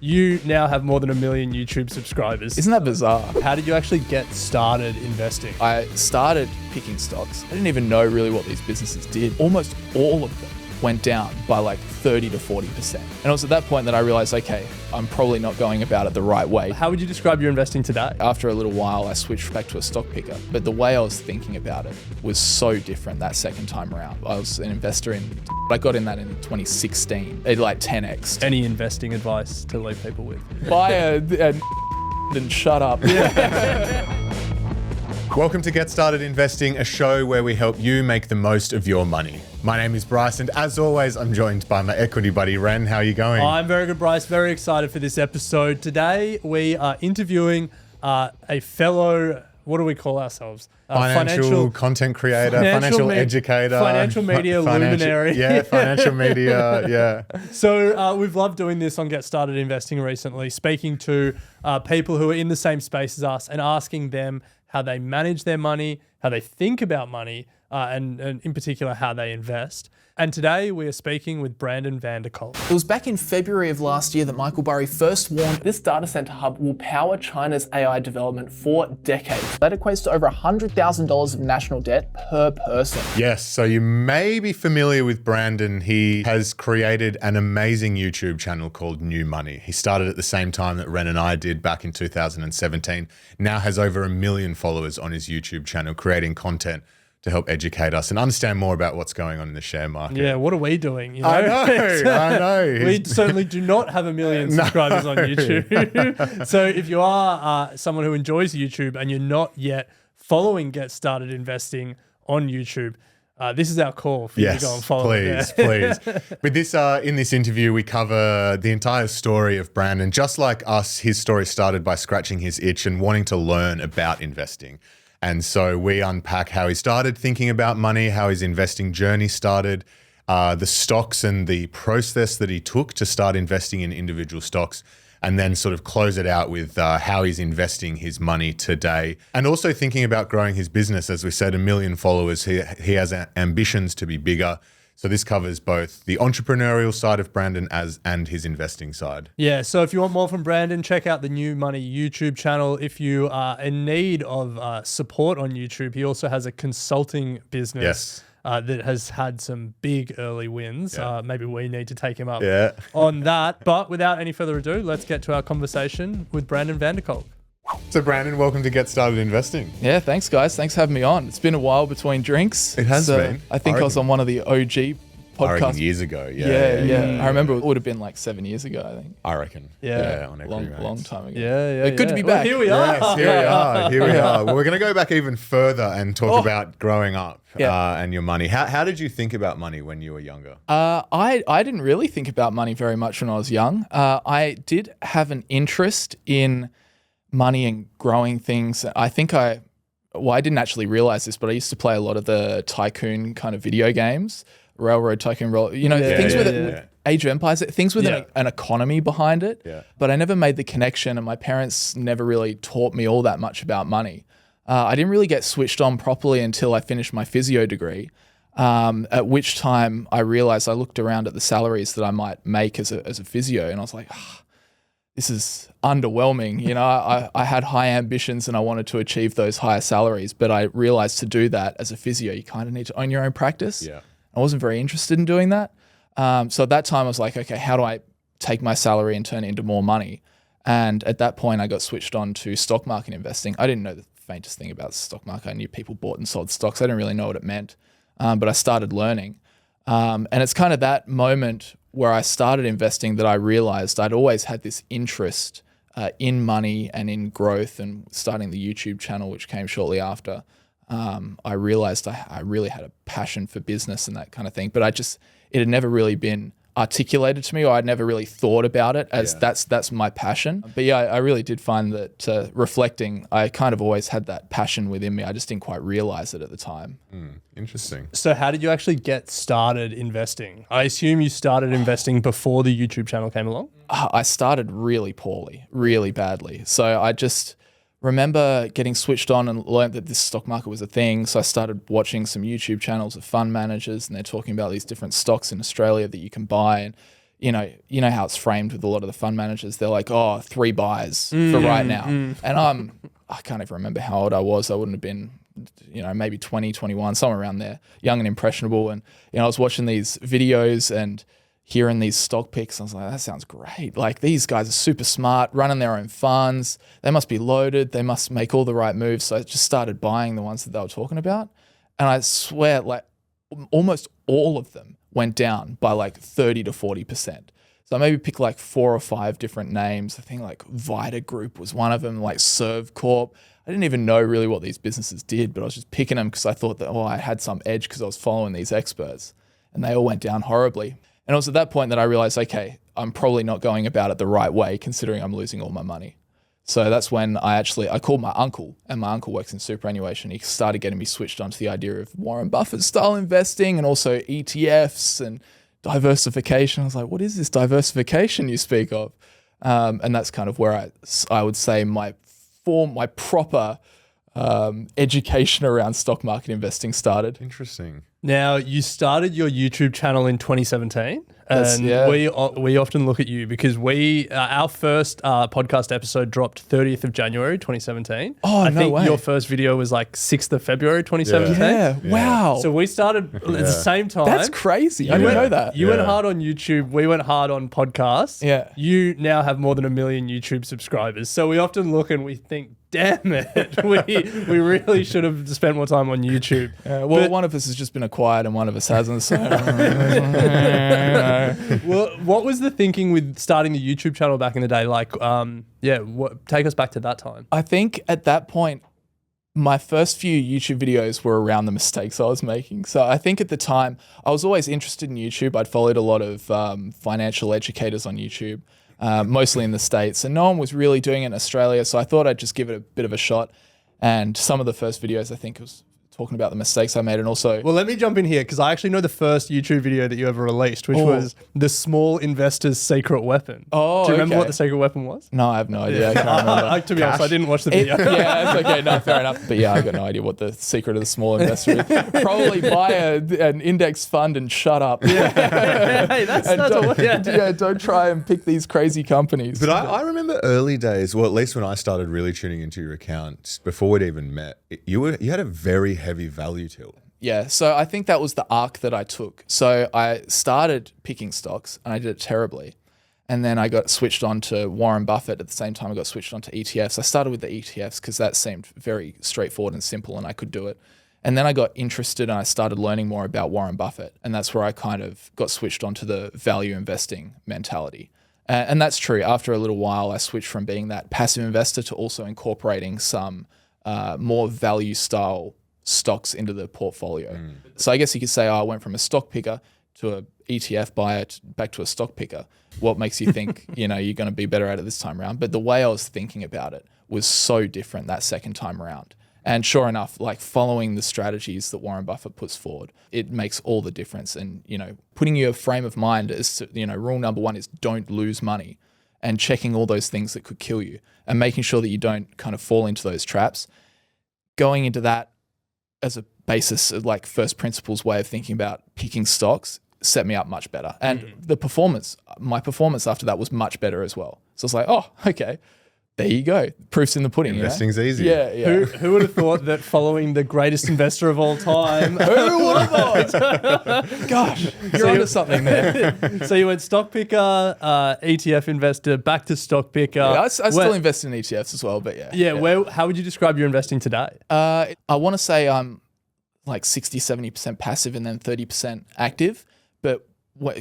You now have more than 1 million YouTube subscribers. Isn't that bizarre? How did you actually get started investing? I started picking stocks. I didn't even know really what these businesses did. Almost all of them went down by like 30 to 40%. And it was at that point that I realized, okay, I'm probably not going about it the right way. How would you describe your investing today? After a little while, I switched back to a stock picker. But the way I was thinking about it was so different that second time around. I was an investor I got in that in 2016. It like 10x. Any investing advice to leave people with? Buy and shut up. Welcome to Get Started Investing, a show where we help you make the most of your money. My name is Bryce, and as always, I'm joined by my equity buddy, Ren. How are you going? I'm very good, Bryce. Very excited for this episode. Today, we are interviewing a fellow, what do we call ourselves? Financial content creator, financial educator. Financial media luminary. Yeah, financial media, yeah. So we've loved doing this on Get Started Investing recently, speaking to people who are in the same space as us and asking them how they manage their money, how they think about money, and in particular, how they invest. And today we are speaking with Brandon Van Der Kolk. It was back in February of last year that Michael Burry first warned this data center hub will power China's AI development for decades. That equates to over $100,000 of national debt per person. Yes, so you may be familiar with Brandon. He has created an amazing YouTube channel called New Money. He started at the same time that Ren and I did back in 2017. Now has over 1 million followers on his YouTube channel, creating content to help educate us and understand more about what's going on in the share market. Yeah, what are we doing? You know? I know. We certainly do not have 1 million subscribers on YouTube. So if you are someone who enjoys YouTube and you're not yet following Get Started Investing on YouTube, this is our call for you to go and follow. Please. With this, in this interview, we cover the entire story of Brandon. Just like us, his story started by scratching his itch and wanting to learn about investing. And so we unpack how he started thinking about money, how his investing journey started, the stocks and the process that he took to start investing in individual stocks, and then sort of close it out with how he's investing his money today. And also thinking about growing his business. As we said, 1 million followers. He has ambitions to be bigger. So this covers both the entrepreneurial side of Brandon and his investing side. Yeah, so if you want more from Brandon, check out the New Money YouTube channel. If you are in need of support on YouTube, he also has a consulting business that has had some big early wins. Yeah. Maybe we need to take him up on that. But without any further ado, let's get to our conversation with Brandon Van Der Kolk. So Brandon, welcome to Get Started Investing. Yeah, thanks guys. Thanks for having me on. It's been a while between drinks. It has been. I think I was on one of the OG podcasts. Years ago. Yeah. I remember it would have been like 7 years ago, I think. I reckon. Yeah. Long time ago. Yeah. Good to be back. Well, here we are. Yes, here we are. Well, we're going to go back even further and talk about growing up and your money. How did you think about money when you were younger? I didn't really think about money very much when I was young. I did have an interest in money and growing things. I think I didn't actually realize this, but I used to play a lot of the tycoon kind of video games, Railroad Tycoon, things with Age of Empires, things with an economy behind it. Yeah. But I never made the connection, and my parents never really taught me all that much about money. I didn't really get switched on properly until I finished my physio degree, at which time I realized I looked around at the salaries that I might make as a physio, and I was like, this is underwhelming. I had high ambitions and I wanted to achieve those higher salaries, but I realized to do that as a physio, you kind of need to own your own practice. Yeah. I wasn't very interested in doing that. So at that time I was like, okay, how do I take my salary and turn it into more money? And at that point I got switched on to stock market investing. I didn't know the faintest thing about the stock market. I knew people bought and sold stocks. I didn't really know what it meant, but I started learning. And it's kind of that moment where I started investing that I realized I'd always had this interest in money and in growth, and starting the YouTube channel, which came shortly after. I realized I really had a passion for business and that kind of thing, but it had never really been articulated to me, or I'd never really thought about it as that's my passion. But yeah, I really did find that reflecting, I kind of always had that passion within me. I just didn't quite realize it at the time. Interesting. So how did you actually get started investing? I assume you started investing before the YouTube channel came along? I started really poorly, really badly. So I just remember getting switched on and learned that this stock market was a thing. So I started watching some YouTube channels of fund managers, and they're talking about these different stocks in Australia that you can buy. And you know how it's framed with a lot of the fund managers. They're like, oh, 3 buys for right now. And I can't even remember how old I was. I wouldn't have been, maybe 20, 21, somewhere around there, young and impressionable. And, I was watching these videos and hearing these stock picks. I was like, that sounds great. Like, these guys are super smart, running their own funds. They must be loaded. They must make all the right moves. So I just started buying the ones that they were talking about. And I swear, like, almost all of them went down by like 30 to 40%. So I maybe picked like 4 or 5 different names. I think like Vita Group was one of them, like Serve Corp. I didn't even know really what these businesses did, but I was just picking them because I thought that, I had some edge because I was following these experts, and they all went down horribly. And it was at that point that I realized, okay, I'm probably not going about it the right way considering I'm losing all my money. So that's when I called my uncle, and my uncle works in superannuation. He started getting me switched onto the idea of Warren Buffett style investing and also ETFs and diversification. I was like, what is this diversification you speak of? And that's kind of where I would say my proper education around stock market investing started. Interesting. Now, you started your YouTube channel in 2017, and we often look at you because our first podcast episode dropped 30th of January 2017. Oh, I no think way. your first video was like 6th of February 2017. Yeah, wow. So we started at the same time. That's crazy. I didn't know that. You went hard on YouTube. We went hard on podcasts. Yeah. You now have more than 1 million YouTube subscribers. So we often look and we think, damn it, we really should have spent more time on YouTube. One of us has just been acquired and one of us hasn't. So. Well, what was the thinking with starting the YouTube channel back in the day? Like, take us back to that time. I think at that point, my first few YouTube videos were around the mistakes I was making. So I think at the time, I was always interested in YouTube. I'd followed a lot of financial educators on YouTube, mostly in the States, and no one was really doing it in Australia. So I thought I'd just give it a bit of a shot. And some of the first videos, I think, was talking about the mistakes I made, and also... Well, let me jump in here because I actually know the first YouTube video that you ever released, which was the small investor's secret weapon. Oh, do you remember what the secret weapon was? No, I have no idea. I can't remember. To be honest, I didn't watch the video. Yeah, it's okay. No, fair enough. But yeah, I got no idea what the secret of the small investor is. Probably buy an index fund and shut up. Yeah. Hey, don't try and pick these crazy companies. But I remember early days, well, at least when I started really tuning into your account, before we'd even met, you had a very heavy value tilt. Yeah, so I think that was the arc that I took. So I started picking stocks and I did it terribly. And then I got switched on to Warren Buffett. At the same time, I got switched on to ETFs. I started with the ETFs because that seemed very straightforward and simple and I could do it. And then I got interested and I started learning more about Warren Buffett. And that's where I kind of got switched onto the value investing mentality. And that's true. After a little while, I switched from being that passive investor to also incorporating some more value style stocks into the portfolio. So I guess you could say, I went from a stock picker to a ETF buyer back to a stock picker. What makes you think, you're going to be better at it this time around? But the way I was thinking about it was so different that second time around. And sure enough, like following the strategies that Warren Buffett puts forward, it makes all the difference. And, putting your frame of mind is, rule number 1 is don't lose money, and checking all those things that could kill you and making sure that you don't kind of fall into those traps. Going into that as a basis of like first principles way of thinking about picking stocks set me up much better. And my performance after that was much better as well. So it's like, oh, okay, there you go. Proof's in the pudding. Investing's easy. Yeah. Who would have thought that following the greatest investor of all time? Who would have thought? Gosh, you're onto something there. So you went stock picker, ETF investor, back to stock picker. Yeah, I still invest in ETFs as well, but yeah. Yeah. How would you describe your investing today? I want to say I'm like 60, 70% passive and then 30% active, but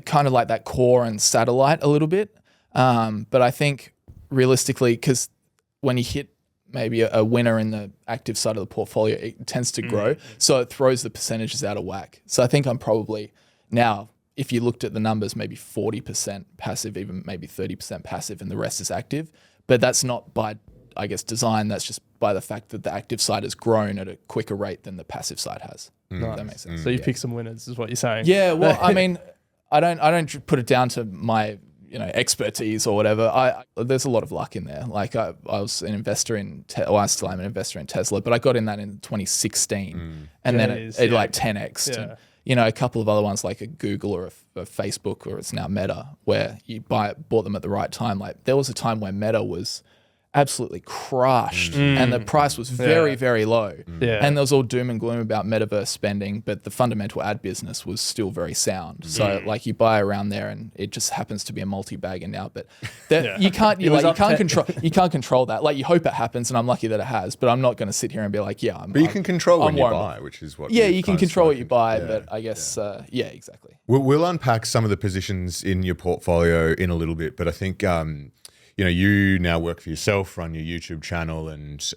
kind of like that core and satellite a little bit. But I think realistically, because when you hit maybe a winner in the active side of the portfolio, it tends to grow. So it throws the percentages out of whack. So I think I'm probably now, if you looked at the numbers, maybe 40% passive, even maybe 30% passive, and the rest is active. But that's not by, I guess, design. That's just by the fact that the active side has grown at a quicker rate than the passive side has. If that makes sense. So you pick some winners, is what you're saying. Yeah, well, I mean, I don't put it down to my expertise or whatever. There's a lot of luck in there. Like I was an investor in, I still am an investor in Tesla, but I got in that in 2016, and then it like 10x'd. a couple of other ones like a Google or a Facebook, or it's now Meta, where you bought them at the right time. Like there was a time where Meta was absolutely crushed and the price was very, very low. Yeah. And there was all doom and gloom about metaverse spending, but the fundamental ad business was still very sound. So like you buy around there and it just happens to be a multi-bagger now, but you can't control that. Like you hope it happens, and I'm lucky that it has, but I'm not going to sit here and be like, but you can control when you buy, which is what. Yeah, you can control what you buy, but I guess, exactly. We'll unpack some of the positions in your portfolio in a little bit, but I think, you now work for yourself, run your YouTube channel, and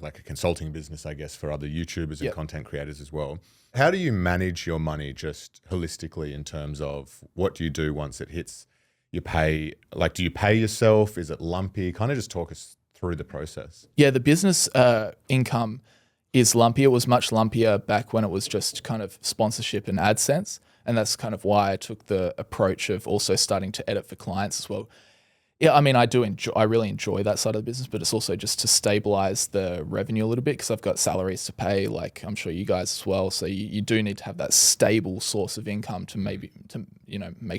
like a consulting business, I guess, for other YouTubers and content creators as well. How do you manage your money just holistically in terms of what do you do once it hits your pay? Like, do you pay yourself? Is it lumpy? Kind of just talk us through the process. Yeah, the business income is lumpy. It was much lumpier back when it was just kind of sponsorship and AdSense. And that's kind of why I took the approach of also starting to edit for clients as well. Yeah, I mean, I really enjoy that side of the business, but it's also just to stabilize the revenue a little bit because I've got salaries to pay, like I'm sure you guys as well. So you do need to have that stable source of income to make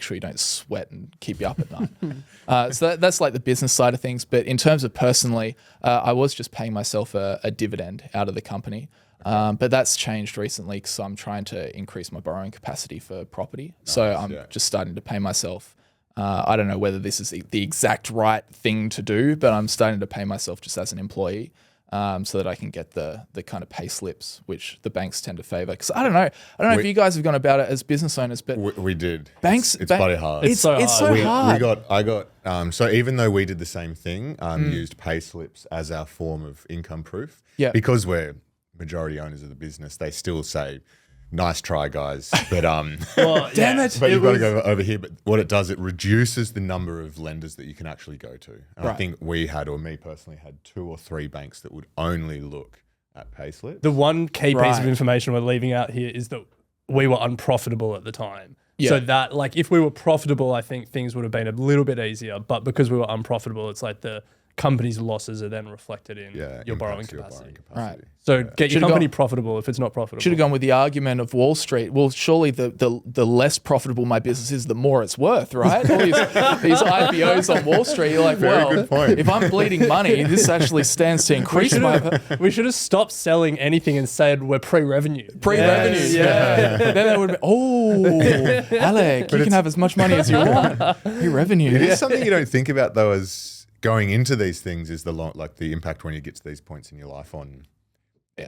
sure you don't sweat and keep you up at night. So that's like the business side of things. But in terms of personally, I was just paying myself a dividend out of the company. But that's changed recently because I'm trying to increase my borrowing capacity for property. Nice, so I'm just starting to pay myself. I don't know whether this is the exact right thing to do, but I'm starting to pay myself just as an employee so that I can get the kind of pay slips, which the banks tend to favor. Because I don't know if you guys have gone about it as business owners, but we did. Banks, it's bloody hard. It's so hard. So even though we did the same thing, used pay slips as our form of income proof. Yeah. Because we're majority owners of the business, they still say, nice try, guys. But damn it. But you've got to go over here. But what it does, it reduces the number of lenders that you can actually go to. And I think me personally, had 2 or 3 banks that would only look at payslips. The one key piece of information we're leaving out here is that we were unprofitable at the time. Yeah. So that, like, if we were profitable, I think things would have been a little bit easier. But because we were unprofitable, it's like the company's losses are then reflected in your borrowing capacity. Right. So get your company profitable if it's not profitable. Should have gone with the argument of Wall Street. Well, surely the less profitable my business is, the more it's worth, right? All these IPOs on Wall Street, you're like, good point. If I'm bleeding money, this actually stands to increase my... We should have stopped selling anything and said we're pre-revenue. Pre-revenue. Yes. Yeah. Then that would have been, Alec, you can have as much money as you want. Pre-revenue. It is something you don't think about, though, as going into these things, is the impact when you get to these points in your life on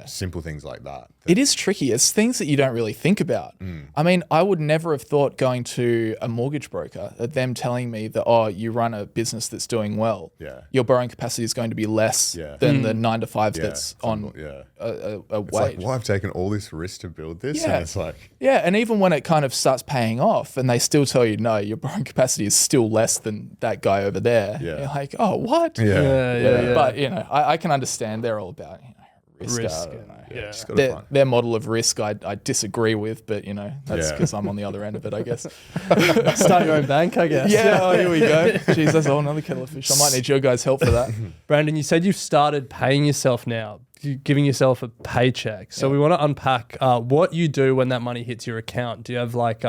simple things like that. It is tricky. It's things that you don't really think about. I mean, I would never have thought going to a mortgage broker, them telling me that, you run a business that's doing well. Yeah. Your borrowing capacity is going to be less than the 9 to 5 that's on a it's wage. Like, well, I've taken all this risk to build this. Yeah. And it's like... Yeah, and even when it kind of starts paying off and they still tell you, no, your borrowing capacity is still less than that guy over there. Yeah. You're like, oh, what? Yeah. But, I can understand they're all about, risk. Their model of risk I disagree with, but that's because I'm on the other end of it, I guess. Start your own bank, I guess. Yeah, here we go. Jeez, that's a whole nother kettle of fish. I might need your guys' help for that. Brandon, you said you've started paying yourself now, giving yourself a paycheck. So we want to unpack what you do when that money hits your account. Do you have like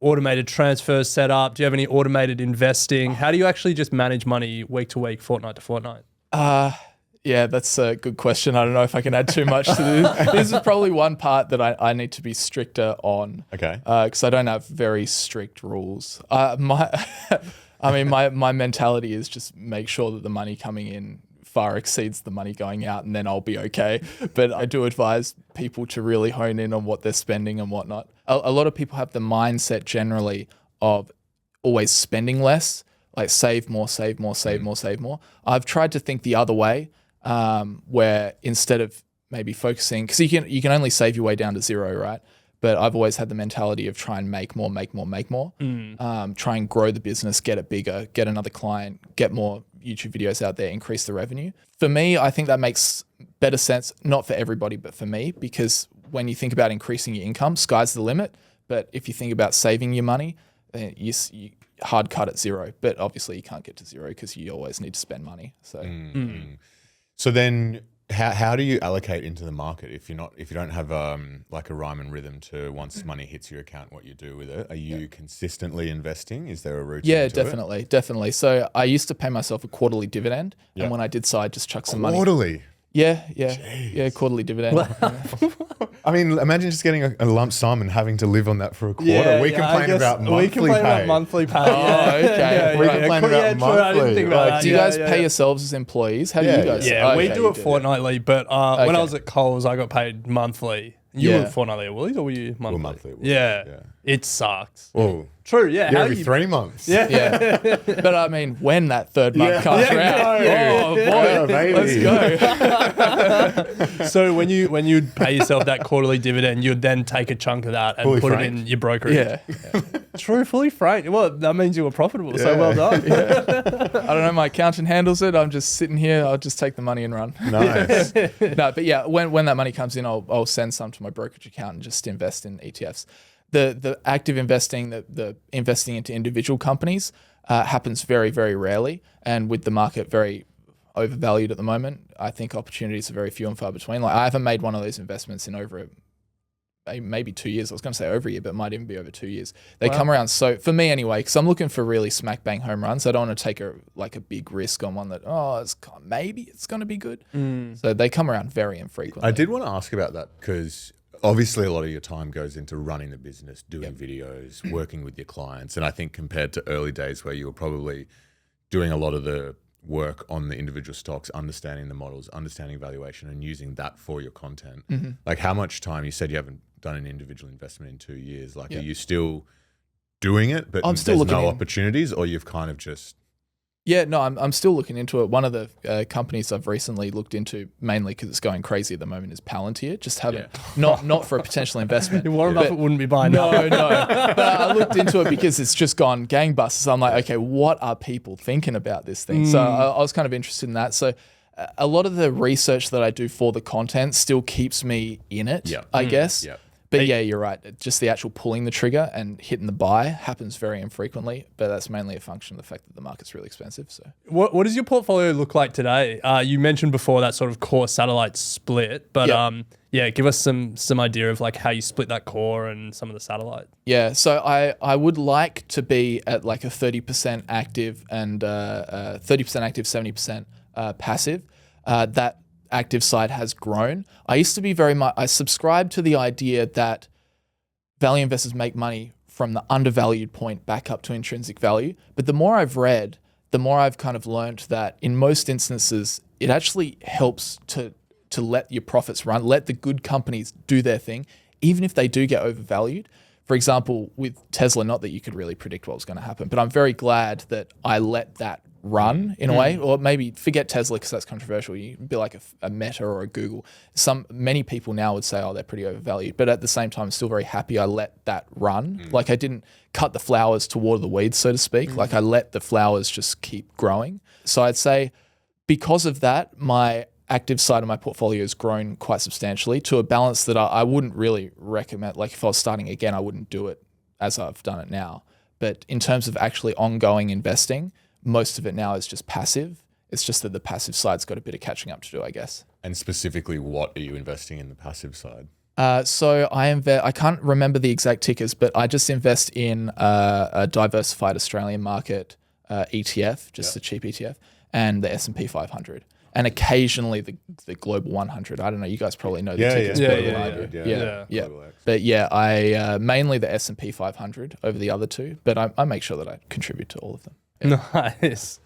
automated transfers set up? Do you have any automated investing? How do you actually just manage money week to week, fortnight to fortnight? Yeah, that's a good question. I don't know if I can add too much to this. This is probably one part that I need to be stricter on. Okay. Because I don't have very strict rules. My mentality is just make sure that the money coming in far exceeds the money going out, and then I'll be okay. But I do advise people to really hone in on what they're spending and whatnot. A lot of people have the mindset generally of always spending less, like save more, save more, save more, save more. I've tried to think the other way. Where instead of maybe focusing, because you can only save your way down to zero, right? But I've always had the mentality of try and make more. Try and grow the business, get it bigger, get another client, get more YouTube videos out there, increase the revenue. For me, I think that makes better sense, not for everybody, but for me, because when you think about increasing your income, sky's the limit. But if you think about saving your money, you hard cut at zero. But obviously you can't get to zero because you always need to spend money. So. So then How do you allocate into the market if you don't have like a rhyme and rhythm to once money hits your account, what you do with it? Are you consistently investing? Is there a routine? Yeah, to definitely. So I used to pay myself a quarterly dividend, and when I did so, I just chuck some money. Quarterly. Yeah, quarterly dividend. I mean, imagine just getting a lump sum and having to live on that for a quarter. We complain about monthly pay. Oh, okay. We complain about monthly. I didn't think about that. Do you guys pay yourselves as employees? How do you guys? Yeah, we Okay, do it fortnightly, but when I was at Coles, I got paid monthly. You were fortnightly at Woolies, or were you monthly? We're monthly at Woolies, yeah, it sucks. Oh, true. Yeah, how every 3 months. Yeah. But I mean, when that third month comes around, oh boy, baby. Let's go. So when you pay yourself that quarterly dividend, you'd then take a chunk of that and Fully put franked. it in your brokerage. Yeah. True, fully franked. Well, that means you were profitable. So well done. I don't know. My accountant handles it. I'm just sitting here. I'll just take the money and run. Nice. No, but yeah, when that money comes in, I'll send some to my brokerage account and just invest in ETFs. The active investing, the investing into individual companies happens very, very rarely. And with the market very overvalued at the moment, I think opportunities are very few and far between. Like I haven't made one of those investments in over maybe 2 years. I was going to say over a year, but it might even be over 2 years. They come around. So for me anyway, because I'm looking for really smack bang home runs. I don't want to take a big risk on one that, maybe it's going to be good. So they come around very infrequently. I did want to ask about that because obviously a lot of your time goes into running the business, doing videos, working with your clients. And I think compared to early days where you were probably doing a lot of the work on the individual stocks, understanding the models, understanding valuation, and using that for your content. Like how much time, you said you haven't done an individual investment in 2 years. Like are you still doing it, but I'm still there's no looking opportunities, or you've kind of just... Yeah, no, I'm still looking into it. One of the companies I've recently looked into, mainly because it's going crazy at the moment, is Palantir. Just haven't, not for a potential investment. Warren Buffett wouldn't be buying that. No. But I looked into it because it's just gone gangbusters. I'm like, okay, what are people thinking about this thing? So I was kind of interested in that. So a lot of the research that I do for the content still keeps me in it, I guess. Yeah. But yeah, you're right. Just the actual pulling the trigger and hitting the buy happens very infrequently, but that's mainly a function of the fact that the market's really expensive. So, what does your portfolio look like today? You mentioned before that sort of core satellite split, but give us some idea of like how you split that core and some of the satellite. Yeah, so I would like to be at like a 30% active and 30% active, 70% passive. That active side has grown. I used to be I subscribed to the idea that value investors make money from the undervalued point back up to intrinsic value. But the more I've read, the more I've kind of learned that in most instances, it actually helps to let your profits run, let the good companies do their thing, even if they do get overvalued. For example, with Tesla, not that you could really predict what was going to happen, but I'm very glad that I let that run in a way, or maybe forget Tesla because that's controversial. You'd be like a Meta or a Google. Many people now would say, oh, they're pretty overvalued, but at the same time, I'm still very happy I let that run. Like I didn't cut the flowers to water the weeds, so to speak. Like I let the flowers just keep growing. So I'd say because of that, my active side of my portfolio has grown quite substantially to a balance that I wouldn't really recommend. Like if I was starting again, I wouldn't do it as I've done it now. But in terms of actually ongoing investing, most of it now is just passive. It's just that the passive side's got a bit of catching up to do, I guess. And specifically, what are you investing in the passive side? So I can't remember the exact tickers, but I just invest in a diversified Australian market ETF, just a cheap ETF, and the S&P 500. And occasionally the Global 100. I don't know. You guys probably know the tickers better than I do. Yeah. But yeah, I mainly the S&P 500 over the other two. But I make sure that I contribute to all of them. Yeah. Nice.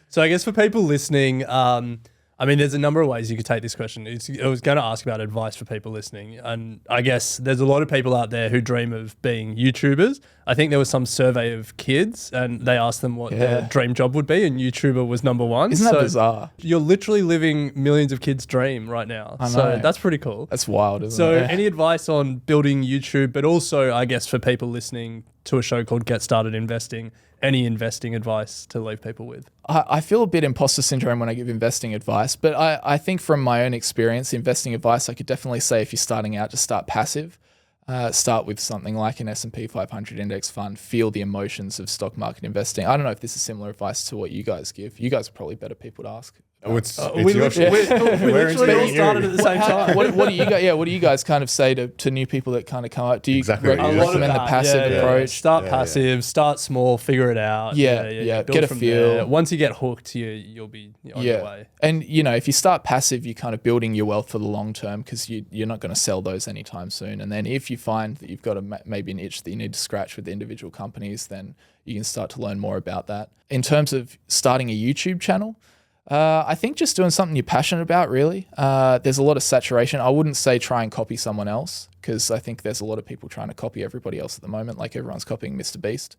So I guess for people listening, I mean, there's a number of ways you could take this question. I was going to ask about advice for people listening. And I guess there's a lot of people out there who dream of being YouTubers. I think there was some survey of kids and they asked them what their dream job would be, and YouTuber was number one. Isn't that bizarre? You're literally living millions of kids' dream right now. I know. So that's pretty cool. That's wild, isn't it? So any advice on building YouTube, but also, I guess, for people listening to a show called Get Started Investing, any investing advice to leave people with? I feel a bit imposter syndrome when I give investing advice, but I think from my own experience, investing advice, I could definitely say if you're starting out, just start passive. start with something like an S&P 500 index fund, feel the emotions of stock market investing. I don't know if this is similar advice to what you guys give. You guys are probably better people to ask. Oh, it's we your literally, shit. we literally all started at the same time. What do you guys? Yeah, what do you guys kind of say to new people that kind of come up? Do you Exactly what you recommend said. the passive approach? Start passive, start small, figure it out. Yeah. Build Get a from feel. there. Once you get hooked, you'll be on your way. And if you start passive, you're kind of building your wealth for the long term because you're not going to sell those anytime soon. And then if you find that you've got maybe an itch that you need to scratch with the individual companies, then you can start to learn more about that. In terms of starting a YouTube channel, I think just doing something you're passionate about, really. There's a lot of saturation. I wouldn't say try and copy someone else because I think there's a lot of people trying to copy everybody else at the moment, like everyone's copying Mr. Beast.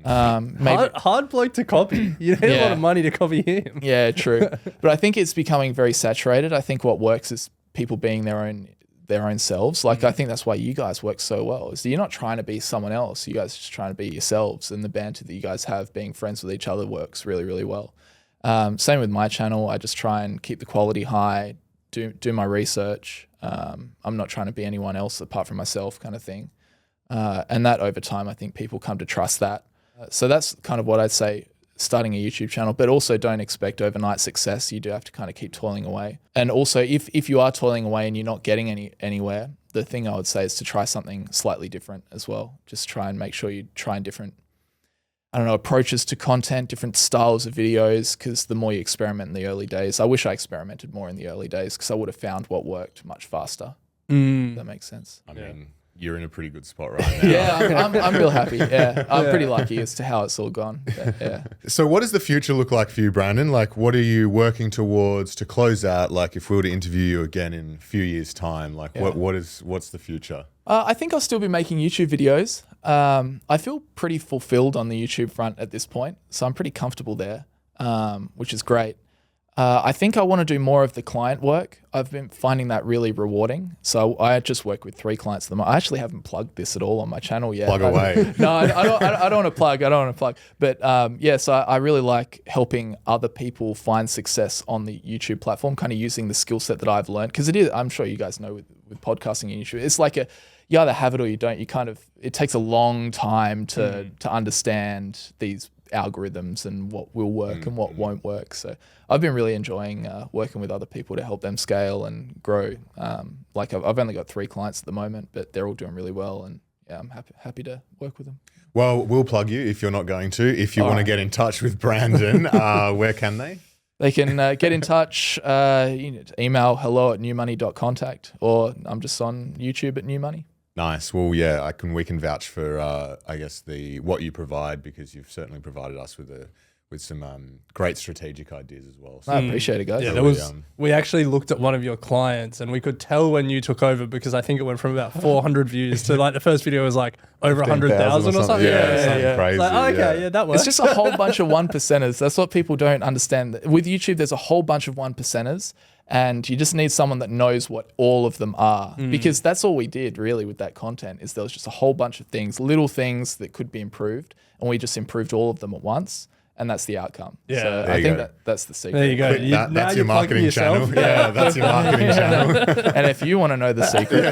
Hard bloke to copy. You need a lot of money to copy him. Yeah, true. But I think it's becoming very saturated. I think what works is people being their own selves. Like I think that's why you guys work so well. Is that you're not trying to be someone else. You guys are just trying to be yourselves, and the banter that you guys have, being friends with each other, works really, really well. Same with my channel. I just try and keep the quality high, do my research. I'm not trying to be anyone else apart from myself, kind of thing. And that over time, I think people come to trust that. So that's kind of what I'd say, starting a YouTube channel, but also don't expect overnight success. You do have to kind of keep toiling away. And also if you are toiling away and you're not getting anywhere, the thing I would say is to try something slightly different as well. Just try and make sure you try in different, approaches to content, different styles of videos, because the more you experiment in the early days, I wish I experimented more in the early days because I would have found what worked much faster. If that makes sense. I mean, you're in a pretty good spot right now. Yeah, I'm real happy. Yeah, I'm pretty lucky as to how it's all gone. But, yeah. So what does the future look like for you, Brandon? Like, what are you working towards to close out? Like, if we were to interview you again in a few years' time, like, what's the future? I think I'll still be making YouTube videos. I feel pretty fulfilled on the YouTube front at this point, so I'm pretty comfortable there, which is great. I think I want to do more of the client work. I've been finding that really rewarding. So I just work with 3 clients at the moment. I actually haven't plugged this at all on my channel yet. Plug away. No, I don't want to plug. I don't want to plug. But so I really like helping other people find success on the YouTube platform, kind of using the skill set that I've learned. Because it is, I'm sure you guys know with podcasting and YouTube, it's like you either have it or you don't. It takes a long time to understand these algorithms and what will work and what won't work. So I've been really enjoying working with other people to help them scale and grow. Like I've only got 3 clients at the moment, but they're all doing really well, and I'm happy to work with them. Well, we'll plug you if you're not going to. If you want to get in touch with Brandon, where can they? They can get in touch, email hello@newmoney.contact, or I'm just on YouTube at New Money. Nice. Well, yeah, we can vouch for I guess what you provide, because you've certainly provided us with some great strategic ideas as well. So, I appreciate it, guys. Yeah, we actually looked at one of your clients and we could tell when you took over, because I think it went from about 400 views to like the first video was like over 100,000 or something. Yeah. Crazy. Like, that works. It's just a whole bunch of 1%ers. That's what people don't understand. With YouTube, there's a whole bunch of 1%ers. And you just need someone that knows what all of them are, because that's all we did really with that content. Is there was just a whole bunch of things, little things that could be improved, and we just improved all of them at once, and that's the outcome. Yeah, so I think that's the secret. There you go. That's your marketing channel. Yeah, that's your marketing channel. And if you want to know the secret,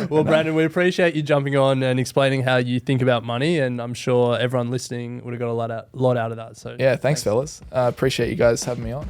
well, Brandon, we appreciate you jumping on and explaining how you think about money, and I'm sure everyone listening would have got a lot out of that. So yeah, thanks fellas. Appreciate you guys having me on.